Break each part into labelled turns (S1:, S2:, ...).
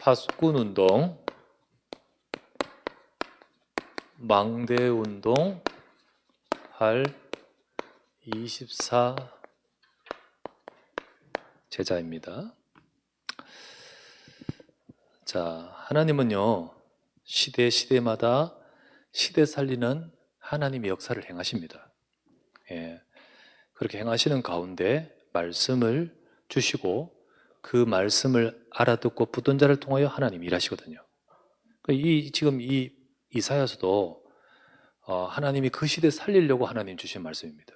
S1: 파수꾼 운동, 망대 운동 할 24 제자입니다. 자, 하나님은요, 시대마다 시대 살리는 하나님의 역사를 행하십니다. 예, 그렇게 행하시는 가운데 말씀을 주시고 그 말씀을 알아듣고 붙든 자를 통하여 하나님이 일하시거든요. 지금 이 이사야서도 하나님이 그 시대 살리려고 하나님 주신 말씀입니다.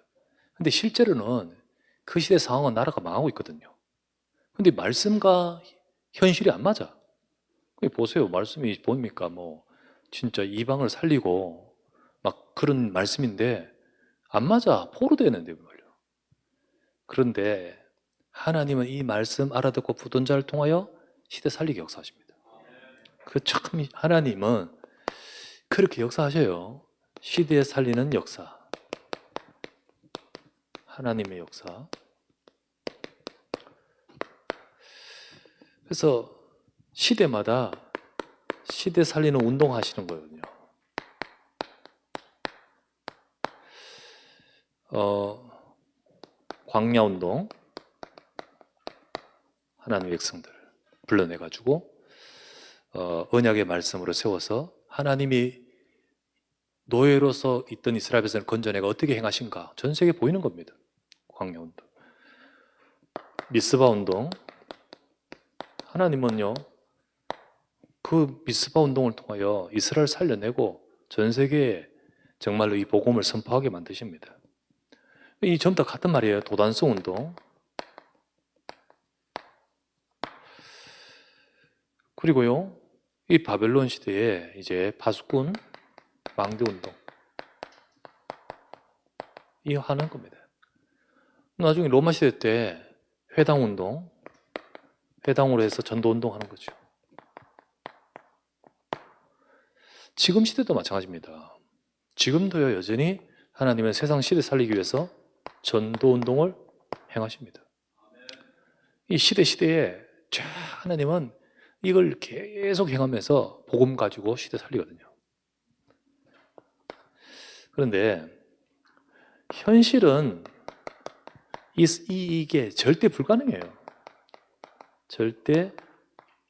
S1: 근데 실제로는 그 시대 상황은 나라가 망하고 있거든요. 근데 말씀과 현실이 안 맞아. 보세요. 말씀이 뭡니까? 진짜 이방을 살리고 막 그런 말씀인데 안 맞아. 포로되는데 말이야. 그런데 하나님은 이 말씀 알아듣고 붙든 자를 통하여 시대 살리기 역사하십니다. 참 하나님은 그렇게 역사하셔요. 시대에 살리는 역사, 하나님의 역사. 그래서 시대마다 시대 살리는 운동하시는 거거든요. 광야운동, 하나님의 백성들 불러내가지고 언약의 말씀으로 세워서 하나님이 노예로서 있던 이스라엘 백성을 건져내가 어떻게 행하신가 전 세계에 보이는 겁니다. 광야운동, 미스바 운동. 하나님은요, 그 미스바 운동을 통하여 이스라엘을 살려내고 전 세계에 정말로 이 복음을 선포하게 만드십니다. 이 전부 다 같은 말이에요. 도단성 운동. 그리고요, 이 바벨론 시대에 이제 파수꾼 망대 운동 이 하는 겁니다. 나중에 로마 시대 때 회당 운동, 회당으로 해서 전도 운동 하는 거죠. 지금 시대도 마찬가지입니다. 지금도요, 여전히 하나님은 세상 시대 살리기 위해서 전도 운동을 행하십니다. 이 시대에 하나님은 이걸 계속 행하면서 복음 가지고 시대 살리거든요. 그런데 현실은 이게 절대 불가능해요. 절대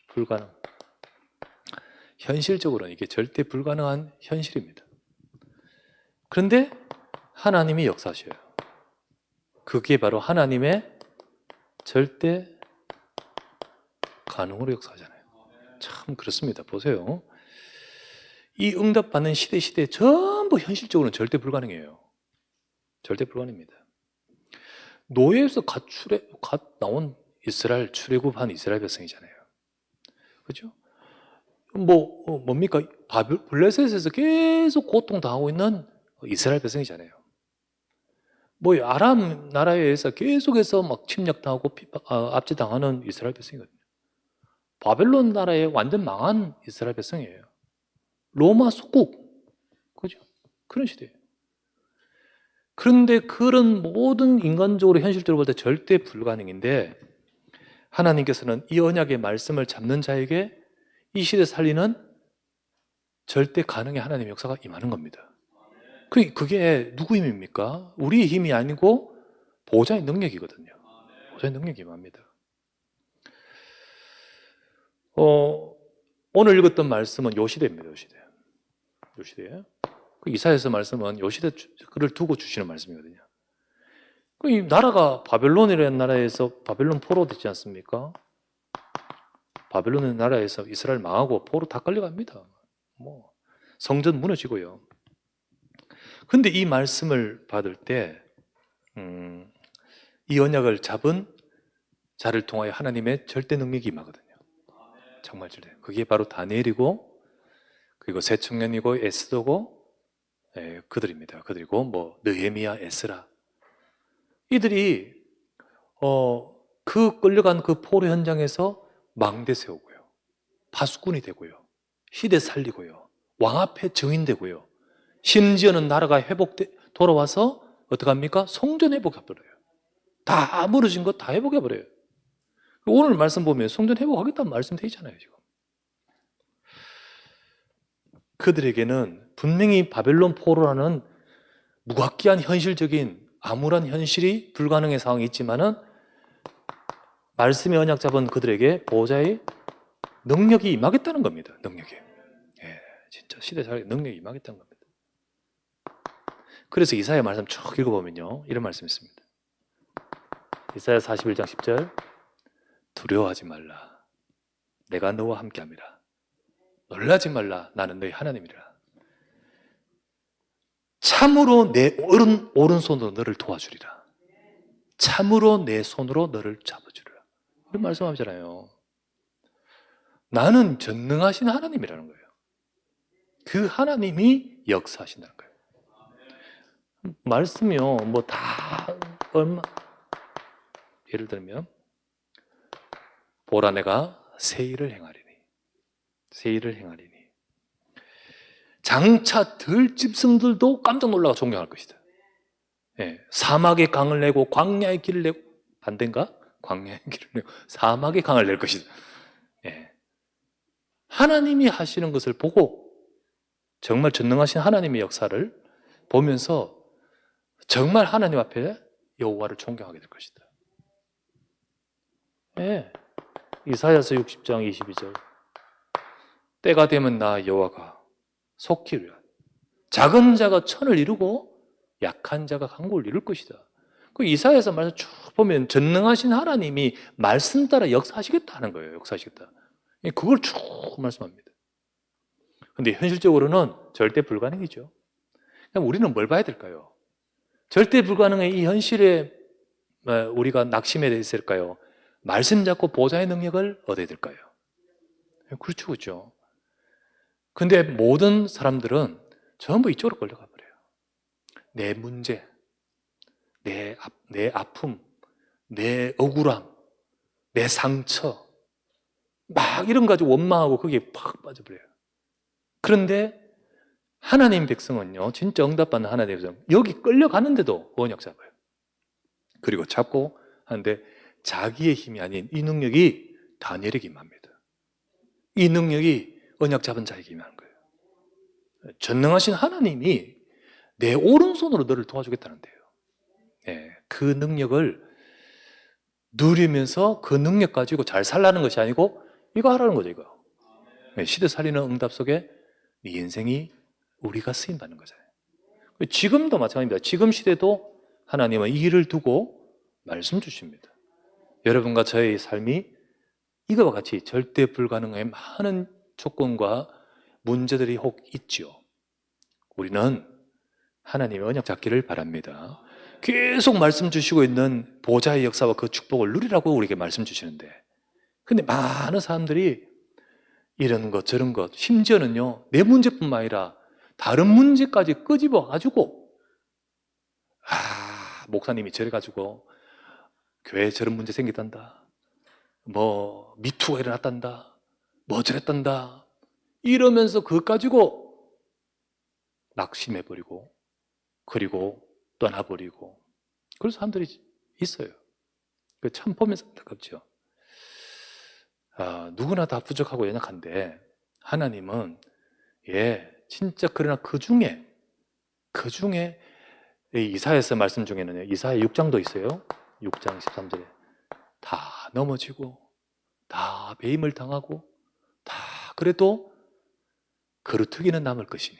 S1: 불가능. 현실적으로는 이게 절대 불가능한 현실입니다. 그런데 하나님이 역사하셔요. 그게 바로 하나님의 절대 가능으로 역사하잖아요. 참 그렇습니다. 보세요. 이 응답받는 시대에 전부 현실적으로는 절대 불가능해요. 절대 불가능입니다. 노예에서 갓 나온 이스라엘, 출애굽한 이스라엘 백성이잖아요. 그죠? 뭡니까? 블레셋에서 계속 고통당하고 있는 이스라엘 백성이잖아요. 아람 나라에 의해서 계속해서 막 침략당하고 압제당하는 이스라엘 백성이거든요. 바벨론 나라에 완전 망한 이스라엘 백성이에요. 로마 속국. 그죠? 그런 시대예요. 그런데 그런 모든 인간적으로 현실적으로 볼 때 절대 불가능인데 하나님께서는 이 언약의 말씀을 잡는 자에게 이 시대 살리는 절대 가능의 하나님의 역사가 임하는 겁니다. 그게 누구 힘입니까? 우리의 힘이 아니고 보호자의 능력이거든요. 보호자의 능력이 임합니다. 오늘 읽었던 말씀은 요 시대입니다. 요 시대. 그 이사야서 말씀은 요 시대를 두고 주시는 말씀이거든요. 이 나라가 바벨론이라는 나라에서 바벨론 포로 됐지 않습니까? 바벨론의 나라에서 이스라엘 망하고 포로 다 끌려갑니다. 성전 무너지고요. 근데 이 말씀을 받을 때, 이 언약을 잡은 자를 통하여 하나님의 절대 능력이 임하거든요. 정말 절대. 그게 바로 다니엘이고, 그리고 새 청년이고, 에스더고, 그들입니다. 그리고 느헤미야, 에스라. 이들이, 그 끌려간 그 포로 현장에서 망대 세우고요. 파수꾼이 되고요. 시대 살리고요. 왕 앞에 증인되고요. 심지어는 나라가 돌아와서 어떡합니까? 성전 회복해버려요. 다 무너진 것 다 회복해버려요. 오늘 말씀 보면 성전 회복하겠다는 말씀 되어 있잖아요, 지금. 그들에게는 분명히 바벨론 포로라는 무각기한 현실적인 암울한 현실이 불가능한 상황이 있지만은 말씀의 언약 잡은 그들에게 보호자의 능력이 임하겠다는 겁니다. 능력이. 예, 진짜 시대사의 능력이 임하겠다는 겁니다. 그래서 이사야 말씀 쭉 읽어보면요, 이런 말씀이 있습니다. 이사야 41장 10절, 두려워하지 말라. 내가 너와 함께함이라. 놀라지 말라. 나는 너희 하나님이라. 참으로 내 오른손으로 너를 도와주리라. 참으로 내 손으로 너를 잡아주리라. 이런 말씀하잖아요. 나는 전능하신 하나님이라는 거예요. 그 하나님이 역사하신다는 거예요. 말씀이요, 뭐 다 얼마, 예를 들면 보라 내가 새 일을 행하리니, 새 일을 행하리니. 장차 들짐승들도 깜짝 놀라고 존경할 것이다. 예, 사막의 강을 내고 광야의 길을 내고, 반대인가? 광야의 길을 내고 사막의 강을 낼 것이다. 예. 하나님이 하시는 것을 보고 정말 전능하신 하나님의 역사를 보면서 정말 하나님 앞에 여호와를 존경하게 될 것이다. 예. 이사야서 60장 22절, 때가 되면 나 여호와가 속히 이루리라. 작은 자가 천을 이루고 약한 자가 강국을 이룰 것이다. 그 이사야서 말씀 쭉 보면 전능하신 하나님이 말씀 따라 역사하시겠다는 거예요. 역사하시겠다. 그걸 쭉 말씀합니다. 근데 현실적으로는 절대 불가능이죠. 그럼 우리는 뭘 봐야 될까요? 절대 불가능의 이 현실에 우리가 낙심해야 될까요? 말씀 잡고 보좌의 능력을 얻어야 될까요? 그렇죠, 그렇죠. 근데 모든 사람들은 전부 이쪽으로 끌려가 버려요. 내 문제, 내 아픔, 내 억울함, 내 상처, 막 이런 거 가지고 원망하고 거기에 팍 빠져버려요. 그런데 하나님 백성은요, 진짜 응답받는 하나님의 백성, 여기 끌려가는데도 언약 잡아요. 그리고 잡고 하는데 자기의 힘이 아닌 이 능력이 다니엘에게 임합니다. 이 능력이 언약 잡은 자에게 임하는 거예요. 전능하신 하나님이 내 오른손으로 너를 도와주겠다는데요. 네, 그 능력을 누리면서 그 능력 가지고 잘 살라는 것이 아니고 이거 하라는 거죠, 이거. 네, 시대 살리는 응답 속에 네 인생이 우리가 쓰임받는 거잖아요. 지금도 마찬가지입니다. 지금 시대도 하나님은 이 일을 두고 말씀 주십니다. 여러분과 저의 삶이 이거와 같이 절대 불가능의 많은 조건과 문제들이 혹 있죠. 우리는 하나님의 언약 잡기를 바랍니다. 계속 말씀 주시고 있는 보좌의 역사와 그 축복을 누리라고 우리에게 말씀 주시는데, 근데 많은 사람들이 이런 것 저런 것, 심지어는요 내 문제뿐만 아니라 다른 문제까지 끄집어 가지고 목사님이 저래가지고 교회에 저런 문제 생기단다, 뭐 미투가 일어났단다, 뭐 저랬단다 이러면서 그것 가지고 낙심해버리고 그리고 떠나버리고 그런 사람들이 있어요. 참 보면서 안타깝죠. 누구나 다 부족하고 연약한데 하나님은 진짜 그러나 그 중에 이사야서 말씀 중에는요, 이사야 6장도 있어요. 6장 13절에 다 넘어지고 다 배임을 당하고 다 그래도 그루터기는 남을 것이니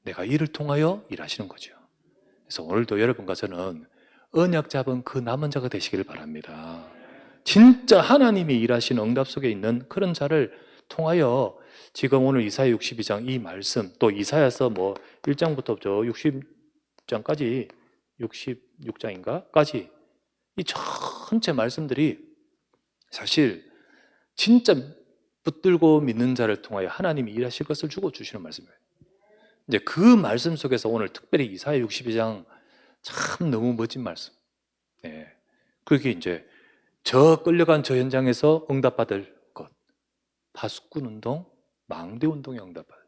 S1: 내가 이를 통하여 일하시는 거죠. 그래서 오늘도 여러분과 저는 언약 잡은 그 남은 자가 되시기를 바랍니다. 진짜 하나님이 일하시는 응답 속에 있는 그런 자를 통하여 지금 오늘 이사야 62장 이 말씀, 또 이사야서 뭐 1장부터 저 60장까지 66장인가? 까지 이 전체 말씀들이 사실 진짜 붙들고 믿는 자를 통하여 하나님이 일하실 것을 주고 주시는 말씀이에요. 이제 그 말씀 속에서 오늘 특별히 이사야 62장 참 너무 멋진 말씀. 그게 이제 저 끌려간 저 현장에서 응답받을 것, 파수꾼 운동, 망대 운동에 응답받을.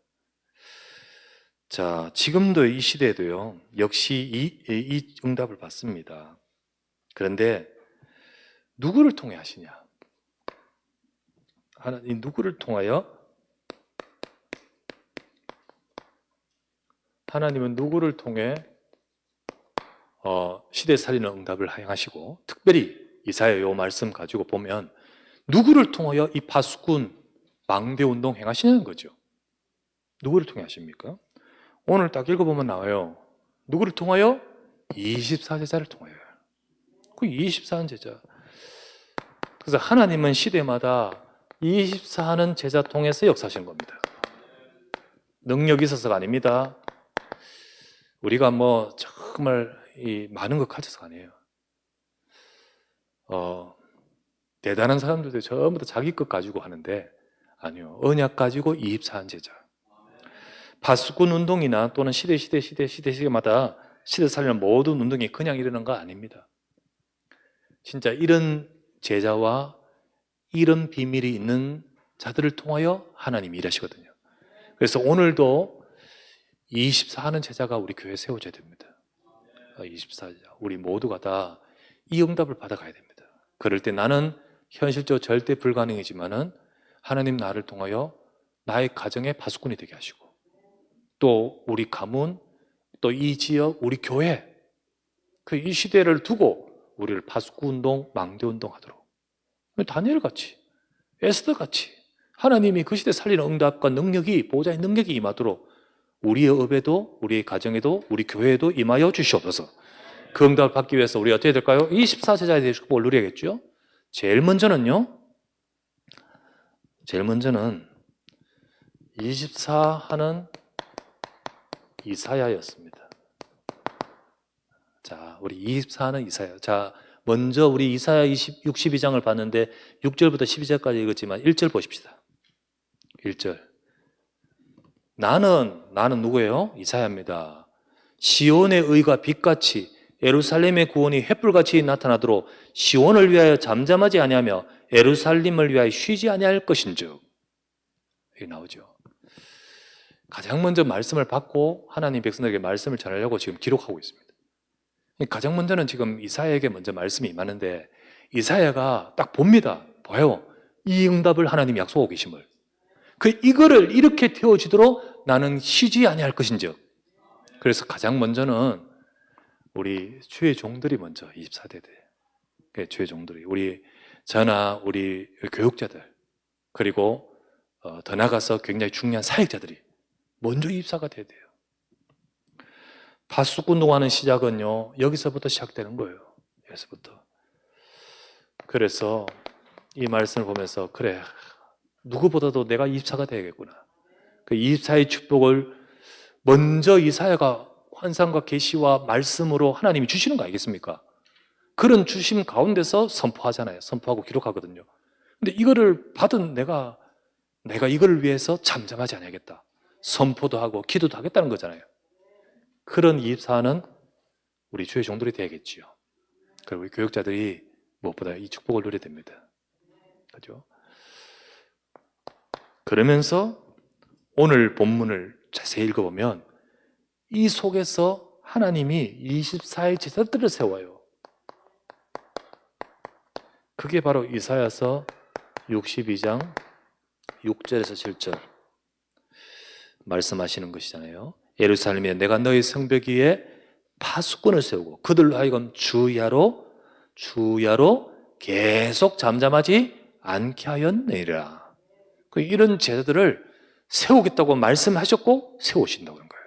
S1: 자, 지금도 이 시대에도요 역시 이 응답을 받습니다. 그런데 누구를 통해 하시냐? 하나님 누구를 통하여 하나님은 누구를 통해 시대 살리는 응답을 행하시고, 특별히 이사야 요 말씀 가지고 보면 누구를 통하여 이 파수꾼 망대 운동 행하시냐는 거죠. 누구를 통해 하십니까? 오늘 딱 읽어보면 나와요. 누구를 통하여? 24제자를 통하여. 그 24는 제자. 그래서 하나님은 시대마다 24하는 제자 통해서 역사하시는 겁니다. 능력이 있어서가 아닙니다. 우리가 뭐 정말 많은 것 가져서가 아니에요. 대단한 사람들도 전부 다 자기 것 가지고 하는데 아니요. 언약 가지고 24한 제자. 파수꾼 운동이나 또는 시대마다 시대 살리는 모든 운동이 그냥 이러는 거 아닙니다. 진짜 이런 제자와 이런 비밀이 있는 자들을 통하여 하나님이 일하시거든요. 그래서 오늘도 24하는 제자가 우리 교회에 세워져야 됩니다. 24제자. 우리 모두가 다 이 응답을 받아가야 됩니다. 그럴 때 나는 현실적으로 절대 불가능이지만은 하나님 나를 통하여 나의 가정의 파수꾼이 되게 하시고, 또 우리 가문, 또 이 지역, 우리 교회, 이 시대를 두고 우리를 파수꾼 운동, 망대 운동 하도록, 다니엘 같이, 에스더 같이 하나님이 그 시대 살리는 응답과 능력이, 보호자의 능력이 임하도록 우리의 업에도, 우리의 가정에도, 우리 교회에도 임하여 주시옵소서. 그 응답을 받기 위해서 우리가 어떻게 될까요? 24제자에 대해 축복을 누려야겠죠. 제일 먼저는 24하는 이사야였습니다. 자, 우리 24하는 이사야. 자, 먼저 우리 이사야 62장을 봤는데 6절부터 12절까지 읽었지만 1절 보십시다. 1절. 나는 누구예요? 이사야입니다. 시온의 의가 빛같이 예루살렘의 구원이 횃불같이 나타나도록 시온을 위하여 잠잠하지 아니하며 예루살렘을 위하여 쉬지 아니할 것인즉. 이게 나오죠. 가장 먼저 말씀을 받고 하나님 백성들에게 말씀을 전하려고 지금 기록하고 있습니다. 가장 먼저는 지금 이사야에게 먼저 말씀이 임하는데 이사야가 딱 봅니다. 봐요. 이 응답을 하나님이 약속하고 계심을. 이거를 이렇게 태워지도록 나는 쉬지 아니할 것인즉. 그래서 가장 먼저는 우리 주의 종들이 먼저 24대들, 주의 종들이 우리 저나 우리 교육자들, 그리고 더 나가서 굉장히 중요한 사역자들이 먼저 입사가 돼야 돼요. 파수꾼 운동하는 시작은요, 여기서부터 시작되는 거예요. 여기서부터. 그래서 이 말씀을 보면서 그래, 누구보다도 내가 입사가 되야겠구나. 그 입사의 축복을 먼저 이사야가 환상과 계시와 말씀으로 하나님이 주시는 거 아니겠습니까? 그런 주심 가운데서 선포하잖아요. 선포하고 기록하거든요. 근데 이거를 받은 내가 이거를 위해서 잠잠하지 않아야겠다. 선포도 하고 기도도 하겠다는 거잖아요. 그런 24는 우리 주의 종들이 되야겠지요. 그리고 우리 교육자들이 무엇보다 이 축복을 누려야 됩니다. 그죠? 그러면서 오늘 본문을 자세히 읽어보면 이 속에서 하나님이 24의 제자들을 세워요. 그게 바로 이사야서 62장 6절에서 7절 말씀하시는 것이잖아요. 예루살렘에 내가 너희 성벽 위에 파수꾼을 세우고 그들로 하여금 주야로 계속 잠잠하지 않게 하였느니라. 이런 제자들을 세우겠다고 말씀하셨고 세우신다고 하는 거예요.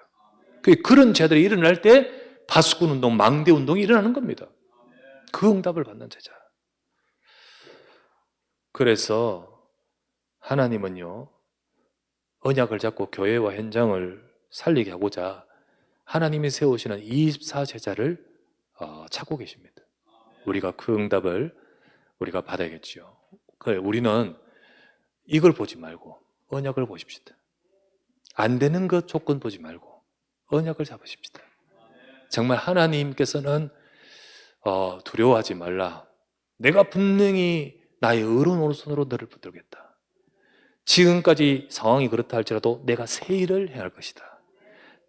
S1: 그런 제자들이 일어날 때 파수꾼 운동, 망대 운동이 일어나는 겁니다. 그 응답을 받는 제자. 그래서 하나님은요, 언약을 잡고 교회와 현장을 살리게 하고자 하나님이 세우시는 24제자를 찾고 계십니다. 우리가 그 응답을 우리가 받아야겠죠. 우리는 이걸 보지 말고 언약을 보십시다. 안 되는 것 조건 보지 말고 언약을 잡으십시다. 정말 하나님께서는 두려워하지 말라. 내가 분명히 나의 의로운 오른손으로 너를 붙들겠다. 지금까지 상황이 그렇다 할지라도 내가 새 일을 행할 것이다.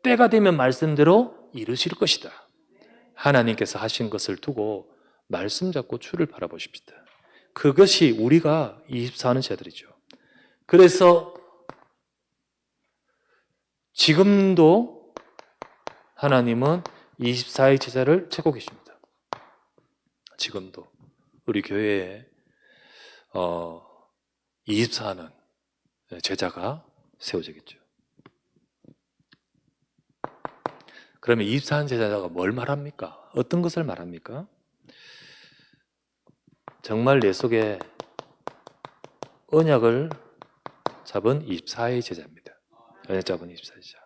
S1: 때가 되면 말씀대로 이루실 것이다. 하나님께서 하신 것을 두고 말씀 잡고 주를 바라보십시다. 그것이 우리가 24하는 자들이죠. 그래서 지금도 하나님은 24의 제자를 찾고 계십니다. 지금도 우리 교회에 24는 제자가 세워지겠죠. 그러면 24는 제자가 뭘 말합니까? 어떤 것을 말합니까? 정말 내 속에 언약을 잡은 24의 제자입니다. 언약 잡은 24의 제자.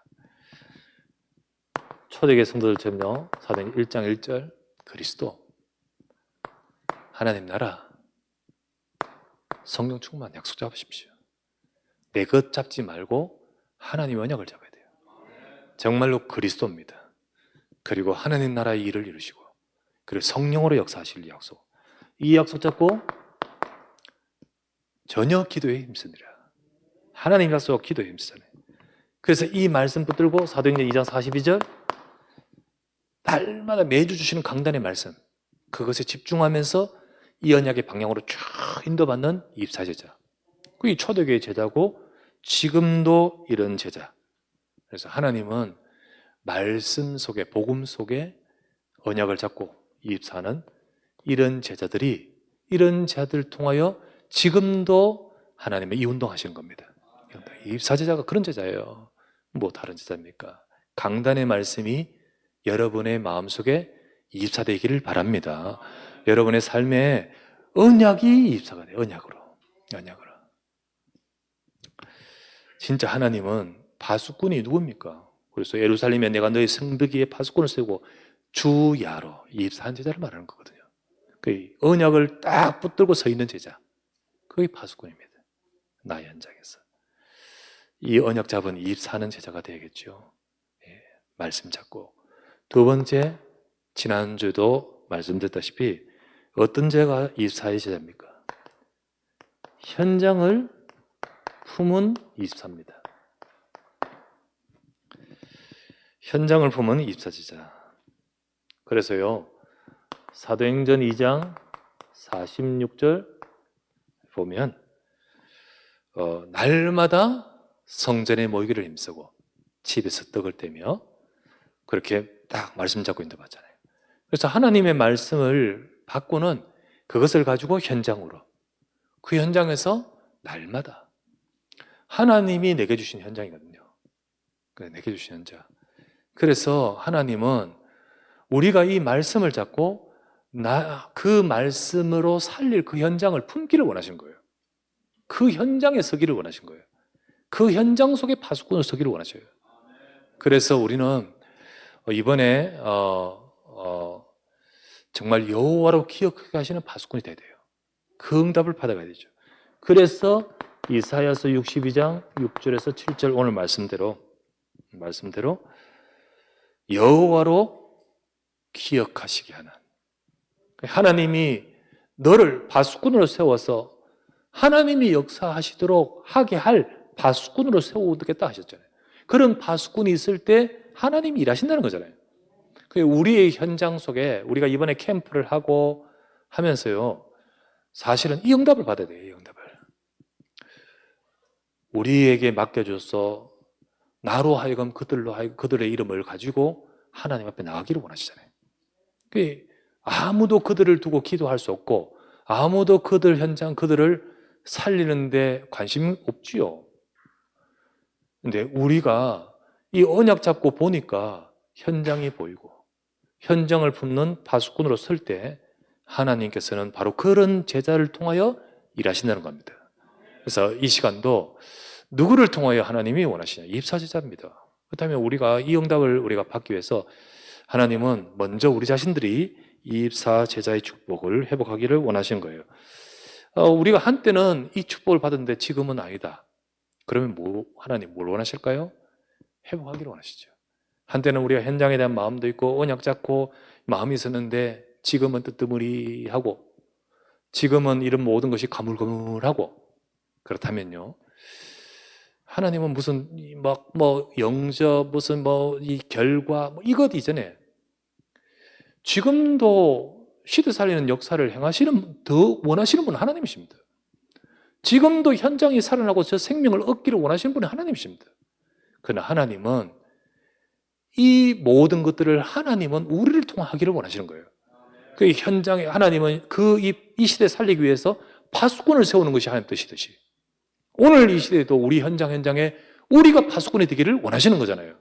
S1: 초대교회 성도들처럼요, 사도행전 1장 1절 그리스도, 하나님 나라, 성령 충만 약속 잡으십시오. 내 것 잡지 말고 하나님 언약을 잡아야 돼요. 정말로 그리스도입니다. 그리고 하나님 나라의 일을 이루시고, 그리고 성령으로 역사하실 약속, 이 약속 잡고 전혀 기도에 힘쓰니라. 하나님 약속 기도에 힘쓰잖아요. 그래서 이 말씀 붙들고 사도행전 2장 42절 날마다 매주 주시는 강단의 말씀, 그것에 집중하면서 이 언약의 방향으로 쭉 인도받는 24제자. 그게 초대교회 제자고 지금도 이런 제자. 그래서 하나님은 말씀 속에, 복음 속에 언약을 잡고 24는 이런 제자들이, 이런 제자들을 통하여 지금도 하나님의 이 운동하시는 겁니다. 24제자가 그런 제자예요. 뭐 다른 제자입니까? 강단의 말씀이 여러분의 마음속에 24 되기를 바랍니다. 여러분의 삶에 언약이 24가 돼요. 언약으로. 진짜 하나님은 파수꾼이 누굽니까? 그래서 예루살렘에 내가 너희 성벽 위에 파수꾼을 세우고 주야로 24한 제자를 말하는 거거든요. 그 언약을 딱 붙들고 서 있는 제자, 그게 파수꾼입니다. 나의 현장에서 이 언약 잡은 24는 제자가 되겠죠. 예, 말씀 잡고. 두 번째, 지난주도 말씀드렸다시피 어떤 제가 24의 제자입니까? 현장을 품은 24입니다. 현장을 품은 24제자. 그래서요, 사도행전 2장 46절 보면 날마다 성전에 모이기를 힘쓰고 집에서 떡을 떼며 그렇게 딱 말씀 잡고 있는 거 봤잖아요. 그래서 하나님의 말씀을 받고는 그것을 가지고 현장으로, 그 현장에서 날마다 하나님이 내게 주신 현장이거든요. 내게 주신 현장. 그래서 하나님은 우리가 이 말씀을 잡고 그 말씀으로 살릴 그 현장을 품기를 원하신 거예요. 그 현장에 서기를 원하신 거예요. 그 현장 속에 파수꾼을 서기를 원하셔요. 그래서 우리는 이번에 정말 여호와로 기억하게 하시는 파수꾼이 돼야 돼요. 그 응답을 받아가야 되죠. 그래서 이사야서 62장 6절에서 7절 오늘 말씀대로 여호와로 기억하시게 하는, 하나님이 너를 파수꾼으로 세워서 하나님이 역사하시도록 하게 할 파수꾼으로 세우겠다 하셨잖아요. 그런 파수꾼이 있을 때 하나님이 일하신다는 거잖아요. 우리의 현장 속에 우리가 이번에 캠프를 하고 하면서요, 사실은 이 응답을 받아야 돼요. 이 응답을 우리에게 맡겨줘서 나로 하여금 그들의 이름을 가지고 하나님 앞에 나가기를 원하시잖아요. 아무도 그들을 두고 기도할 수 없고 아무도 그들 현장, 그들을 살리는데 관심 없지요. 근데 우리가 이 언약 잡고 보니까 현장이 보이고 현장을 품는 파수꾼으로 설 때 하나님께서는 바로 그런 제자를 통하여 일하신다는 겁니다. 그래서 이 시간도 누구를 통하여 하나님이 원하시냐? 24제자입니다. 그렇다면 우리가 이 응답을 우리가 받기 위해서 하나님은 먼저 우리 자신들이 24제자의 축복을 회복하기를 원하시는 거예요. 우리가 한때는 이 축복을 받았는데 지금은 아니다. 그러면 하나님 뭘 원하실까요? 회복하기를 원하시죠. 한때는 우리가 현장에 대한 마음도 있고 언약 잡고 마음이 있었는데 지금은 뜨뜨무리하고 지금은 이런 모든 것이 가물가물하고 그렇다면요, 하나님은 무슨 영접, 무슨 이 결과 이것 이전에 지금도 시대 살리는 역사를 행하시는, 더 원하시는 분은 하나님이십니다. 지금도 현장이 살아나고 저 생명을 얻기를 원하시는 분은 하나님이십니다. 그러나 하나님은 이 모든 것들을 하나님은 우리를 통하기를 원하시는 거예요. 그 현장에 하나님은 이 시대 살리기 위해서 파수꾼을 세우는 것이 하나님 뜻이듯이 오늘 이 시대에도 우리 현장에 우리가 파수꾼이 되기를 원하시는 거잖아요.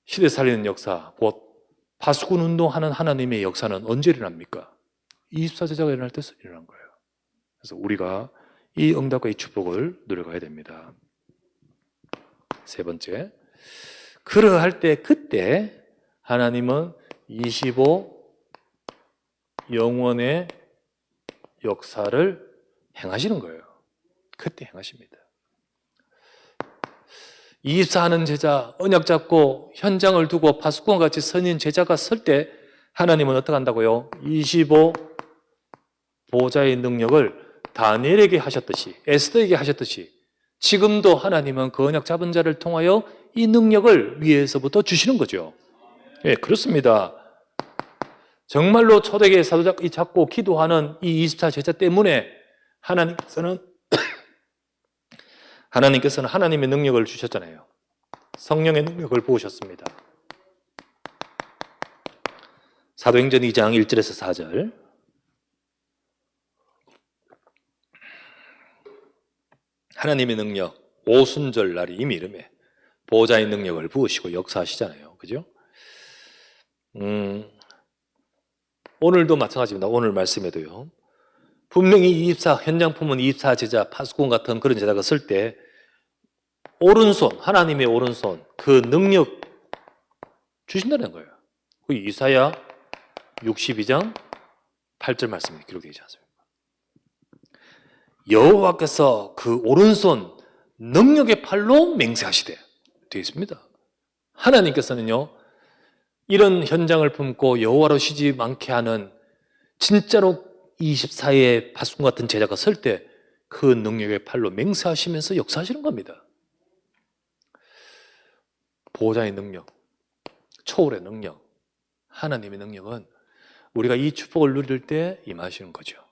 S1: 시대 살리는 역사, 곧 파수꾼 운동하는 하나님의 역사는 언제 일어납니까? 24제자가 일어날 때 일어난 거예요. 그래서 우리가 이 응답과 이 축복을 누려가야 됩니다. 세 번째, 그러할 때 그때 하나님은 25 영원의 역사를 행하시는 거예요. 그때 행하십니다. 24하는 제자, 언약 잡고 현장을 두고 파수꾼과 같이 선인 제자가 설 때 하나님은 어떻게 한다고요? 25 보좌의 능력을 다니엘에게 하셨듯이, 에스더에게 하셨듯이 지금도 하나님은 그 언약 잡은 자를 통하여 이 능력을 위에서부터 주시는 거죠. 예, 그렇습니다. 정말로 초대교회 사도잡기 잡고 기도하는 이 24 제자 때문에 하나님께서는 하나님의 능력을 주셨잖아요. 성령의 능력을 부으셨습니다. 사도행전 2장 1절에서 4절. 하나님의 능력, 오순절 날이 이미 이름에 보호자의 능력을 부으시고 역사하시잖아요. 그죠? 오늘도 마찬가지입니다. 오늘 말씀에도요. 분명히 24, 현장품은 24 제자, 파수꾼 같은 그런 제자가 쓸 때 오른손, 하나님의 오른손, 그 능력 주신다는 거예요. 그 이사야 62장 8절 말씀에 기록되어 있지 않습니까? 여호와께서 그 오른손 능력의 팔로 맹세하시되 되어 있습니다. 하나님께서는요, 이런 현장을 품고 여호와로 쉬지 않게 하는 진짜로 24의 파수꾼 같은 제자가 설 때 그 능력의 팔로 맹세하시면서 역사하시는 겁니다. 보호자의 능력, 초월의 능력, 하나님의 능력은 우리가 이 축복을 누릴 때 임하시는 거죠.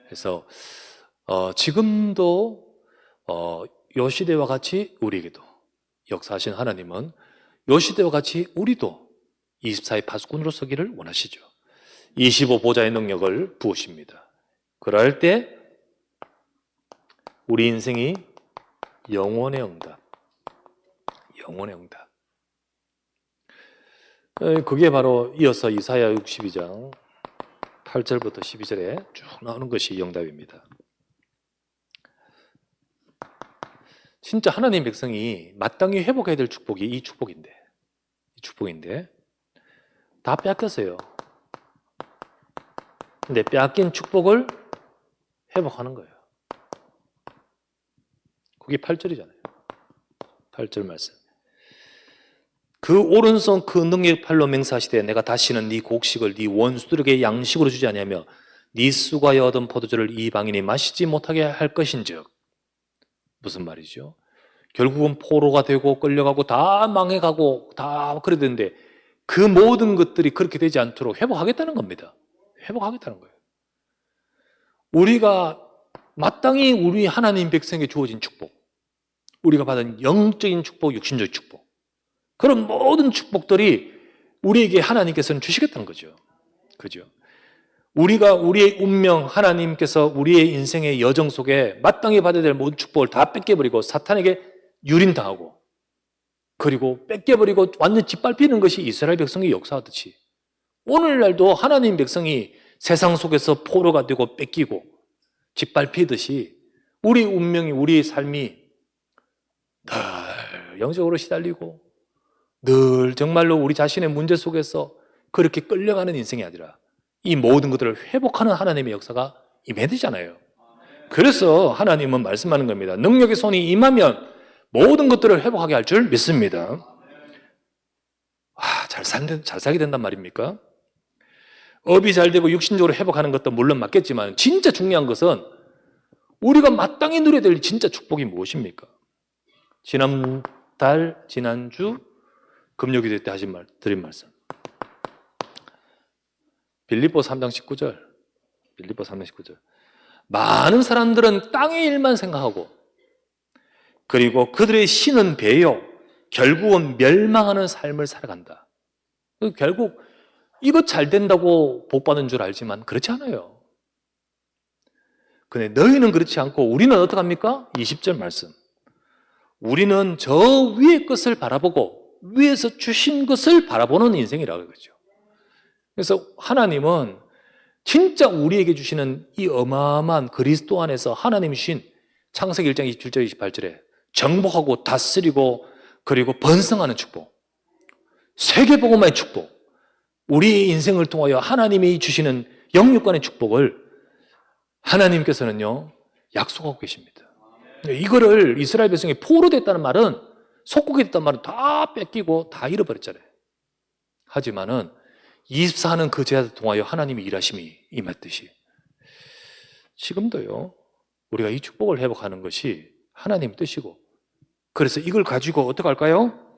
S1: 그래서 지금도 요 시대와 같이 우리에게도 역사하신 하나님은 요 시대와 같이 우리도 24의 파수꾼으로 서기를 원하시죠. 25 보좌의 능력을 부으십니다. 그럴 때 우리 인생이 영원의 응답, 영원의 응답. 그게 바로 이어서 이사야 62장 8절부터 12절에 쭉 나오는 것이 영답입니다. 진짜 하나님 백성이 마땅히 회복해야 될 축복이 이 축복인데 다 빼앗겼어요. 근데 빼앗긴 축복을 회복하는 거예요. 그게 8절이잖아요. 8절 말씀. 그 오른손 그 능력 팔로 맹세하시되 내가 다시는 네 곡식을 네 원수들에게 양식으로 주지 아니하며 네 수가에 얻은 포도주를 이방인이 마시지 못하게 할 것인즉. 무슨 말이죠? 결국은 포로가 되고 끌려가고 다 망해가고 다 그래야 되는데 그 모든 것들이 그렇게 되지 않도록 회복하겠다는 겁니다. 회복하겠다는 거예요. 우리가 마땅히 우리 하나님 백성에게 주어진 축복, 우리가 받은 영적인 축복, 육신적 축복, 그런 모든 축복들이 우리에게 하나님께서는 주시겠다는 거죠. 그죠? 우리가 우리의 운명, 하나님께서 우리의 인생의 여정 속에 마땅히 받아야 될 모든 축복을 다 뺏겨버리고 사탄에게 유린당하고 그리고 뺏겨버리고 완전 짓밟히는 것이 이스라엘 백성의 역사하듯이 오늘날도 하나님 백성이 세상 속에서 포로가 되고 뺏기고 짓밟히듯이 우리 운명이, 우리의 삶이 늘 영적으로 시달리고 늘 정말로 우리 자신의 문제 속에서 그렇게 끌려가는 인생이 아니라 이 모든 것들을 회복하는 하나님의 역사가 임해야 되잖아요. 그래서 하나님은 말씀하는 겁니다. 능력의 손이 임하면 모든 것들을 회복하게 할 줄 믿습니다. 잘 살게 된단 말입니까? 업이 잘 되고 육신적으로 회복하는 것도 물론 맞겠지만 진짜 중요한 것은 우리가 마땅히 누려야 될 진짜 축복이 무엇입니까? 지난주 금요기도 때 드린 말씀. 빌립보 3장 19절. 빌립보 3장 19절. 많은 사람들은 땅의 일만 생각하고 그리고 그들의 신은 배요 결국은 멸망하는 삶을 살아간다. 결국 이것 잘 된다고 복 받은 줄 알지만 그렇지 않아요. 근데 너희는 그렇지 않고 우리는 어떡합니까? 20절 말씀. 우리는 저 위의 것을 바라보고 위에서 주신 것을 바라보는 인생이라고 그러죠. 그래서 하나님은 진짜 우리에게 주시는 이 어마어마한 그리스도 안에서 하나님이 주신 창세기 1장 27절 28절에 정복하고 다스리고 그리고 번성하는 축복, 세계복음화의 축복, 우리 인생을 통하여 하나님이 주시는 영육간의 축복을 하나님께서는요 약속하고 계십니다. 이거를 이스라엘 백성이 포로됐다는 말은, 속국이 됐다는 말은 다 뺏기고 다 잃어버렸잖아요. 하지만은 24는 그 제자를 통하여 하나님의 일하심이 임했듯이 지금도요 우리가 이 축복을 회복하는 것이 하나님 뜻이고, 그래서 이걸 가지고 어떻게 할까요?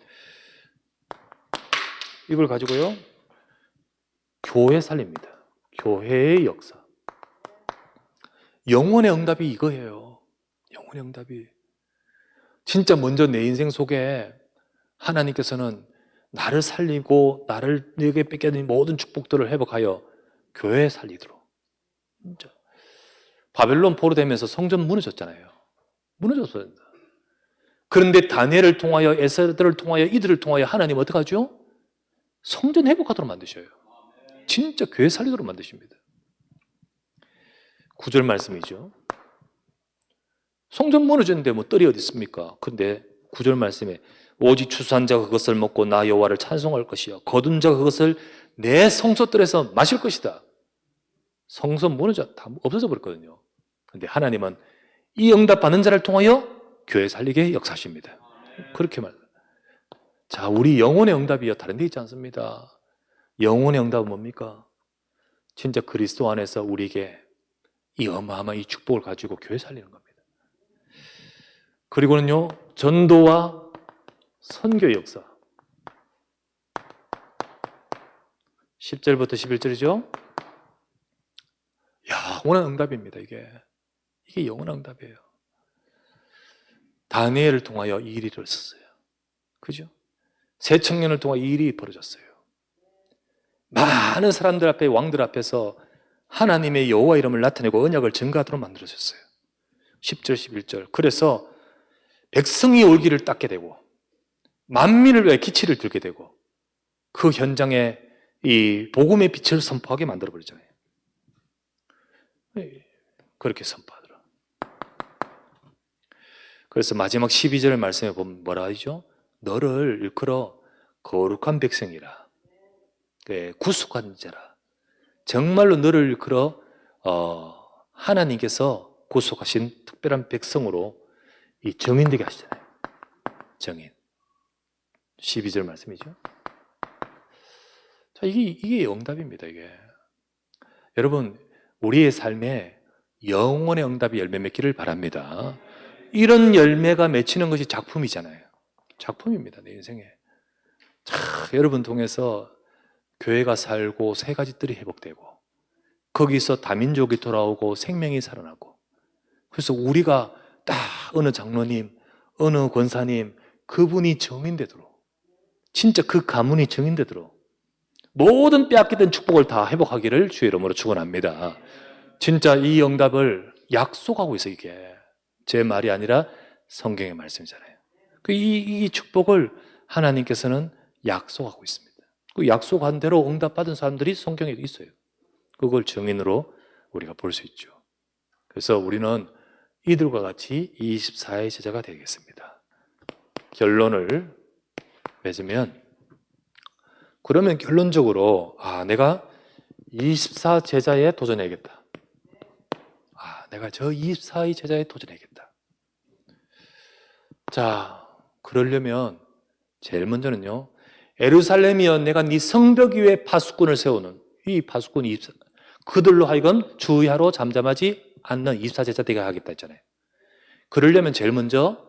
S1: 이걸 가지고요 교회 살립니다. 교회의 역사. 영혼의 응답이 이거예요. 영혼의 응답이 진짜 먼저 내 인생 속에 하나님께서는 나를 살리고 나를 내게 뺏겨진 모든 축복들을 회복하여 교회에 살리도록. 진짜 바벨론 포로되면서 성전 무너졌잖아요. 무너졌어요. 그런데 다니엘을 통하여, 에스더를 통하여, 이들을 통하여 하나님 어떻게 하죠? 성전 회복하도록 만드셔요. 진짜 교회 살리도록 만드십니다. 9절 말씀이죠. 성전 무너졌는데 뭐 뜰이 어디 있습니까? 근데 9절 말씀에 오직 추수한 자가 그것을 먹고 나 여호와를 찬송할 것이요 거둔 자가 그것을 내 성소뜰에서 마실 것이다. 성소 무너져 다 없어져 버렸거든요. 근데 하나님은 이 응답 받는 자를 통하여 교회 살리게 역사하십니다. 그렇게 말. 자, 우리 영혼의 응답이요 다른 데 있지 않습니다. 영혼의 응답은 뭡니까? 진짜 그리스도 안에서 우리에게 이 어마어마한 이 축복을 가지고 교회 살리는 겁니다. 그리고는요 전도와 선교의 역사. 10절부터 11절이죠. 영원한 응답입니다. 이게 영원한 응답이에요. 다니엘을 통하여 이 일이 일어났어요. 그죠? 새 청년을 통하여 이 일이 벌어졌어요. 많은 사람들 앞에, 왕들 앞에서 하나님의 여호와 이름을 나타내고 언약을 증거하도록 만들어졌어요. 10절 11절. 그래서 백성이 올기를 닦게 되고 만민을 위해 기치를 들게 되고 그 현장에 이 복음의 빛을 선포하게 만들어버리잖아요. 그렇게 선포하더라. 그래서 마지막 12절 말씀에 보면 뭐라 하죠? 너를 일컬어 거룩한 백성이라, 구속한 자라. 정말로 너를 일컬어 하나님께서 구속하신 특별한 백성으로 이 정인되게 하시잖아요. 정인. 12절 말씀이죠. 자, 이게 응답입니다. 이게 여러분 우리의 삶에 영혼의 응답이 열매 맺기를 바랍니다. 이런 열매가 맺히는 것이 작품이잖아요. 작품입니다. 내 인생에. 자, 여러분 통해서 교회가 살고 세 가지 뜰이 회복되고 거기서 다민족이 돌아오고 생명이 살아나고, 그래서 우리가 딱 어느 장로님, 어느 권사님 그분이 정인되도록, 진짜 그 가문이 정인되도록 모든 빼앗기던 축복을 다 회복하기를 주의 이름으로 축원합니다. 진짜 이 응답을 약속하고 있어요. 이게 제 말이 아니라 성경의 말씀이잖아요. 이 축복을 하나님께서는 약속하고 있습니다. 그 약속한 대로 응답받은 사람들이 성경에 있어요. 그걸 증인으로 우리가 볼 수 있죠. 그래서 우리는 이들과 같이 24의 제자가 되겠습니다. 결론을 맺으면, 그러면 결론적으로 내가 24 제자에 도전해야겠다. 내가 저 24의 제자에 도전해야겠다. 자, 그러려면 제일 먼저는요, 예루살렘이여 내가 네 성벽 위에 파수꾼을 세우는, 이 파수꾼 24, 그들로 하여금 주의하러 잠잠하지 않는 24제자 되게 하겠다 했잖아요. 그러려면 제일 먼저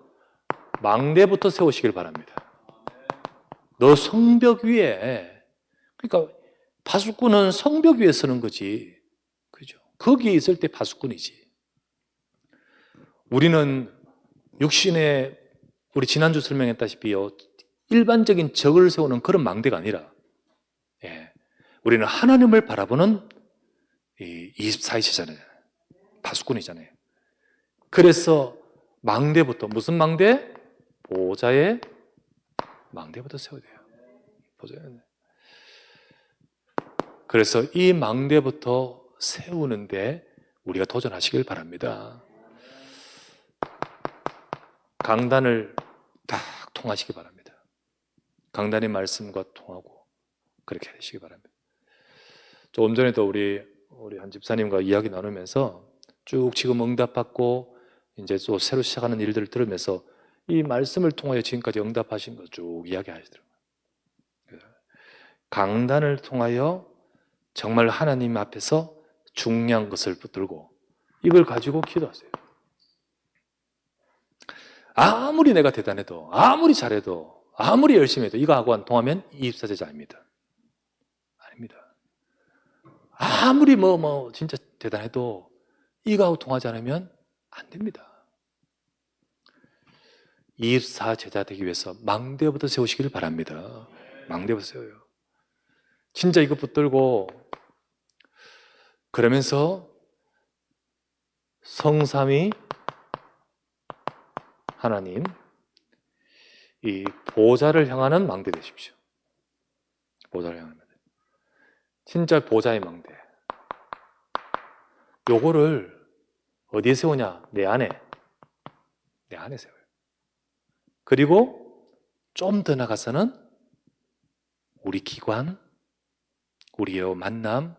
S1: 망대부터 세우시길 바랍니다. 너 성벽 위에, 그러니까 파수꾼은 성벽 위에 서는 거지, 그죠? 거기에 있을 때 파수꾼이지. 우리는 육신에, 우리 지난주 설명했다시피요, 일반적인 적을 세우는 그런 망대가 아니라, 예, 우리는 하나님을 바라보는 이 24의 제자잖아요. 파수꾼이잖아요. 그래서 망대부터, 무슨 망대? 보좌의 망대부터 세워야 돼요. 보좌의. 그래서 이 망대부터 세우는데 우리가 도전하시길 바랍니다. 강단을 딱 통하시기 바랍니다. 강단의 말씀과 통하고 그렇게 하시기 바랍니다. 조금 전에도 우리 한 집사님과 이야기 나누면서 쭉 지금 응답받고 이제 또 새로 시작하는 일들을 들으면서 이 말씀을 통하여 지금까지 응답하신 거 쭉 이야기하시더라고요. 강단을 통하여 정말 하나님 앞에서 중요한 것을 붙들고 이걸 가지고 기도하세요. 아무리 내가 대단해도, 아무리 잘해도, 아무리 열심히 해도 이거하고 안 통하면 24제자 아닙니다. 아닙니다. 아무리 진짜 대단해도 이거하고 통하지 않으면 안 됩니다. 24제자 되기 위해서 망대부터 세우시길 바랍니다. 망대부터 세워요. 진짜 이거 붙들고 그러면서 성삼위 하나님 이 보좌를 향하는 망대 되십시오. 보좌를 향하는 망대. 진짜 보좌의 망대. 요거를 어디에 세우냐? 내 안에. 내 안에 세워요. 그리고 좀 더 나가서는 우리 기관, 우리의 만남,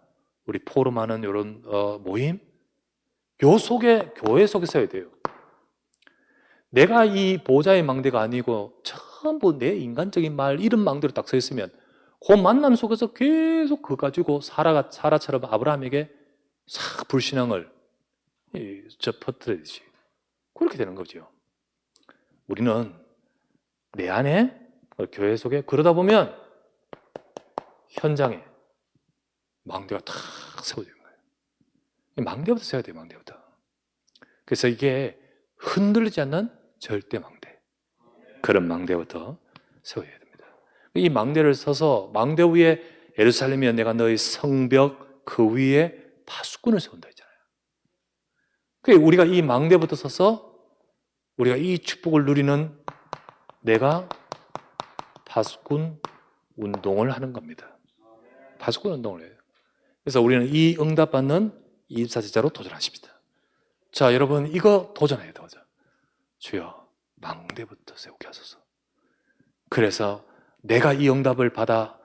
S1: 우리 포럼하는 이런 모임, 요 속에, 교회 속에 세워야 돼요. 내가 이 보좌의 망대가 아니고 전부 내 인간적인 말, 이런 망대로 딱 서 있으면 그 만남 속에서 계속 그거 가지고 사라처럼 아브라함에게 싹 불신앙을 퍼뜨리듯이 그렇게 되는 거죠. 우리는 내 안에 교회 속에 그러다 보면 현장에 망대가 탁 세워지는 거예요. 망대부터 세워야 돼요. 망대부터. 그래서 이게 흔들리지 않는 절대 망대, 그런 망대부터 세워야 됩니다. 이 망대를 서서 망대 위에 예루살렘이여 내가 너의 성벽 그 위에 파수꾼을 세운다 했잖아요. 그러니까 우리가 이 망대부터 서서 우리가 이 축복을 누리는 내가 파수꾼 운동을 하는 겁니다. 파수꾼 운동을 해요. 그래서 우리는 이 응답받는 24제자로 도전하십니다. 자, 여러분 이거 도전해요. 도전. 주여 망대부터 세우게 하소서. 그래서 내가 이 응답을 받아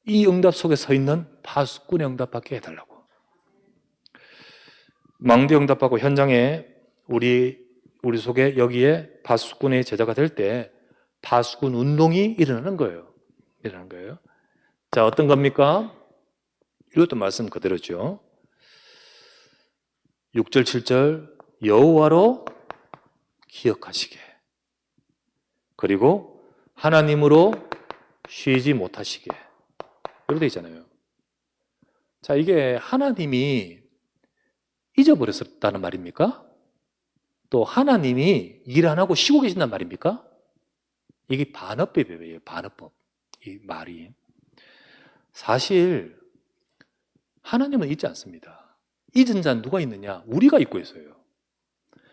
S1: 이 응답 속에 서 있는 파수꾼의 응답받게 해달라고. 망대 응답받고 현장에 우리 속에 여기에 파수꾼의 제자가 될 때 파수꾼 운동이 일어나는 거예요. 일어나는 거예요. 자, 어떤 겁니까? 이것도 말씀 그대로죠. 6절 7절 여호와로 기억하시게, 그리고 하나님으로 쉬지 못하시게, 이렇게 되어 있잖아요. 자, 이게 하나님이 잊어버렸다는 말입니까? 또 하나님이 일 안 하고 쉬고 계신단 말입니까? 이게 반어법이에요. 반어법. 이 말이. 사실 하나님은 잊지 않습니다. 잊은 자는 누가 있느냐? 우리가 잊고 있어요.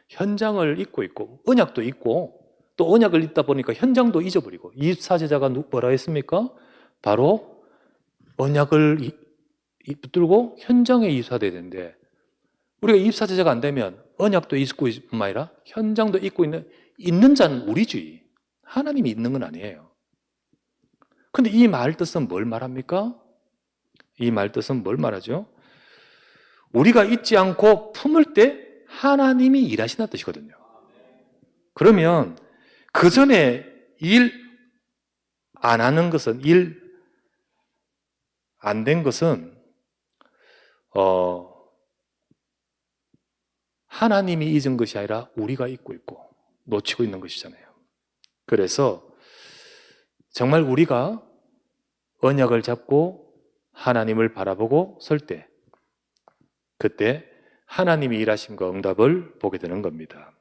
S1: 현장을 잊고 있고 언약도 잊고 또 언약을 잊다 보니까 현장도 잊어버리고. 24제자가 뭐라 했습니까? 바로 언약을 붙들고 현장에 이사돼야 되는데 우리가 24제자가 안 되면 언약도 잊고 있을 뿐만 아니라 현장도 잊고 있는 자는 우리지, 하나님이 있는 건 아니에요. 근데 이 말 뜻은 뭘 말합니까? 이 말 뜻은 뭘 말하죠? 우리가 잊지 않고 품을 때 하나님이 일하신다는 뜻이거든요. 그러면 그 전에 일 안 하는 것은, 일 안 된 것은 하나님이 잊은 것이 아니라 우리가 잊고 있고 놓치고 있는 것이잖아요. 그래서 정말 우리가 언약을 잡고 하나님을 바라보고 설 때, 그때 하나님이 일하심과 응답을 보게 되는 겁니다.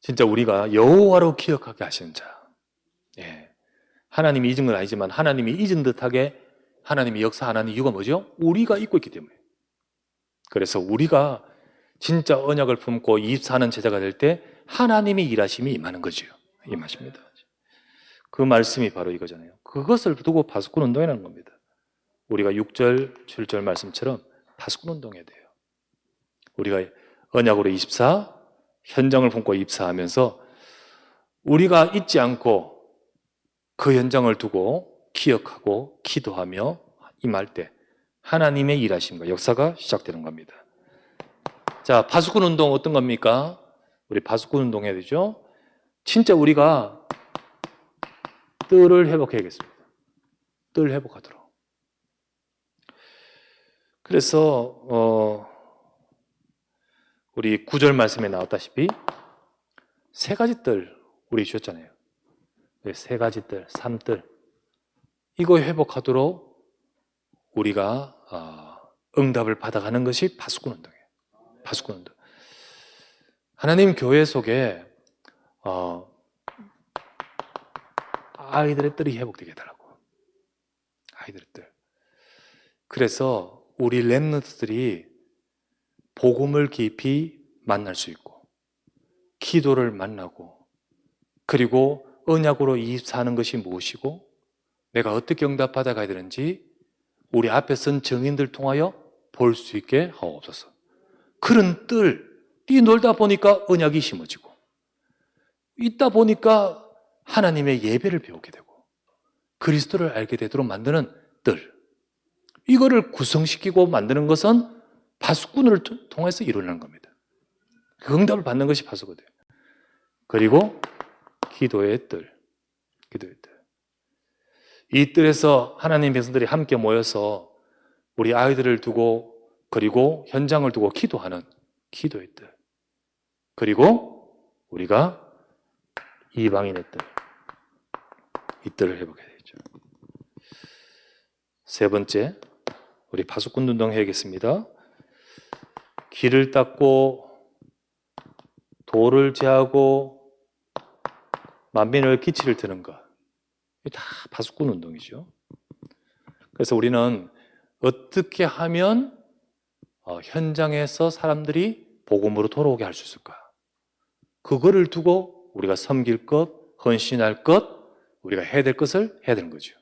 S1: 진짜 우리가 여호와로 기억하게 하시는 자. 예. 하나님이 잊은 건 아니지만 하나님이 잊은 듯하게 하나님이 역사하는 이유가 뭐죠? 우리가 잊고 있기 때문에. 그래서 우리가 진짜 언약을 품고 24는 제자가 될 때 하나님이 일하심이 임하는 거죠. 임하십니다. 그 말씀이 바로 이거잖아요. 그것을 두고 파수꾼 운동이라는 겁니다. 우리가 6절, 7절 말씀처럼 파수꾼 운동해야 돼요. 우리가 언약으로 24, 현장을 품고 24하면서 우리가 잊지 않고 그 현장을 두고 기억하고 기도하며 임할 때 하나님의 일하심과 역사가 시작되는 겁니다. 자, 파수꾼 운동 어떤 겁니까? 우리 파수꾼 운동 해야 되죠? 진짜 우리가 뜰을 회복해야겠습니다. 뜰 회복하도록. 그래서 우리 9절 말씀에 나왔다시피 세 가지 뜰 우리 주셨잖아요. 세 가지 뜰, 3뜰. 이거 회복하도록 우리가 응답을 받아가는 것이 파수꾼 운동이에요. 파수꾼 운동. 하나님 교회 속에 아이들의 뜰이 회복되게 해달라고. 아이들의 뜰. 그래서 우리 렘넌트들이 복음을 깊이 만날 수 있고 기도를 만나고 그리고 언약으로 사는 것이 무엇이고 내가 어떻게 응답받아 가야 되는지 우리 앞에 선 증인들 통하여 볼 수 있게 하옵소서. 그런 뜰, 뛰놀다 보니까 언약이 심어지고 있다 보니까 하나님의 예배를 배우게 되고 그리스도를 알게 되도록 만드는 뜰. 이거를 구성시키고 만드는 것은 파수꾼을 통해서 이루어지는 겁니다. 그 응답을 받는 것이 파수거든요. 그리고 기도의 뜰. 기도의 뜰. 이 뜰에서 하나님 백성들이 함께 모여서 우리 아이들을 두고 그리고 현장을 두고 기도하는 기도의 뜰. 그리고 우리가 이방인의 뜰. 이 뜰을 회복해야 되죠. 세 번째, 우리 파수꾼 운동 해야겠습니다. 길을 닦고 돌을 제하고 만민을 기치를 드는 것. 이게 다 파수꾼 운동이죠. 그래서 우리는 어떻게 하면 현장에서 사람들이 복음으로 돌아오게 할 수 있을까? 그거를 두고 우리가 섬길 것, 헌신할 것, 우리가 해야 될 것을 해야 되는 거죠.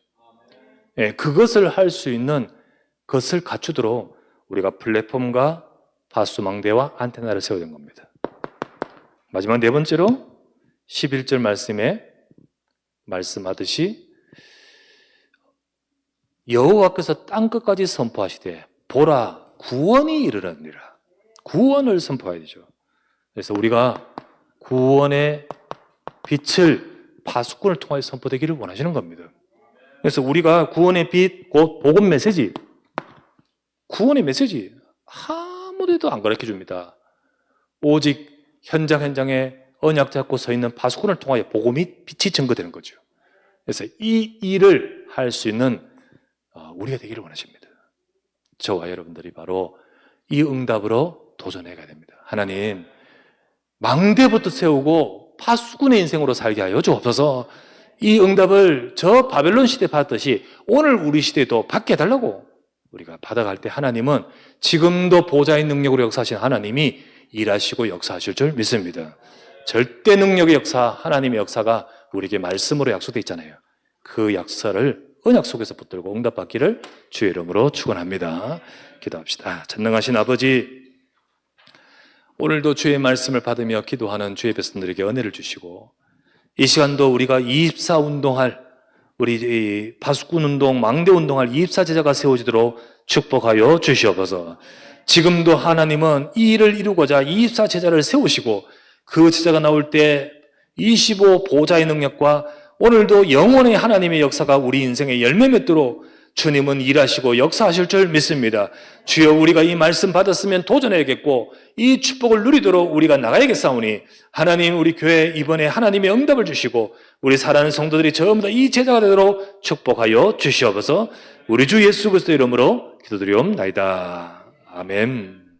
S1: 예, 그것을 할 수 있는 것을 갖추도록 우리가 플랫폼과 파수망대와 안테나를 세워야 되는 겁니다. 마지막 네 번째로 11절 말씀에 말씀하듯이 여호와께서 땅끝까지 선포하시되 보라 구원이 이르렀느니라. 구원을 선포해야 되죠. 그래서 우리가 구원의 빛을 파수꾼을 통하여 선포되기를 원하시는 겁니다. 그래서 우리가 구원의 빛, 곧 복음 메시지, 구원의 메시지 아무데도 안 가르쳐 줍니다. 오직 현장에 언약 잡고 서 있는 파수꾼을 통하여 복음이 빛이 증거되는 거죠. 그래서 이 일을 할 수 있는 우리가 되기를 원하십니다. 저와 여러분들이 바로 이 응답으로 도전해 가야 됩니다. 하나님, 망대부터 세우고 파수꾼의 인생으로 살게 하여 주옵소서. 이 응답을 저 바벨론 시대 받았듯이 오늘 우리 시대도 받게 해달라고 우리가 받아갈 때 하나님은 지금도 보좌의 능력으로 역사하신 하나님이 일하시고 역사하실 줄 믿습니다. 절대 능력의 역사, 하나님의 역사가 우리에게 말씀으로 약속되어 있잖아요. 그 약사를 언약 속에서 붙들고 응답받기를 주의 이름으로 축원합니다. 기도합시다. 전능하신 아버지, 오늘도 주의 말씀을 받으며 기도하는 주의 백성들에게 은혜를 주시고 이 시간도 우리가 24 운동할 우리 파수꾼 운동, 망대 운동할 24 제자가 세워지도록 축복하여 주시옵소서. 지금도 하나님은 이 일을 이루고자 24 제자를 세우시고 그 제자가 나올 때 25 보좌의 능력과 오늘도 영원의 하나님의 역사가 우리 인생에 열매 맺도록 주님은 일하시고 역사하실 줄 믿습니다. 주여, 우리가 이 말씀 받았으면 도전해야겠고 이 축복을 누리도록 우리가 나가야겠사오니 하나님, 우리 교회 이번에 하나님의 응답을 주시고 우리 사랑하는 성도들이 전부 다 이 제자가 되도록 축복하여 주시옵소서. 우리 주 예수 그리스도의 이름으로 기도드리옵나이다. 아멘.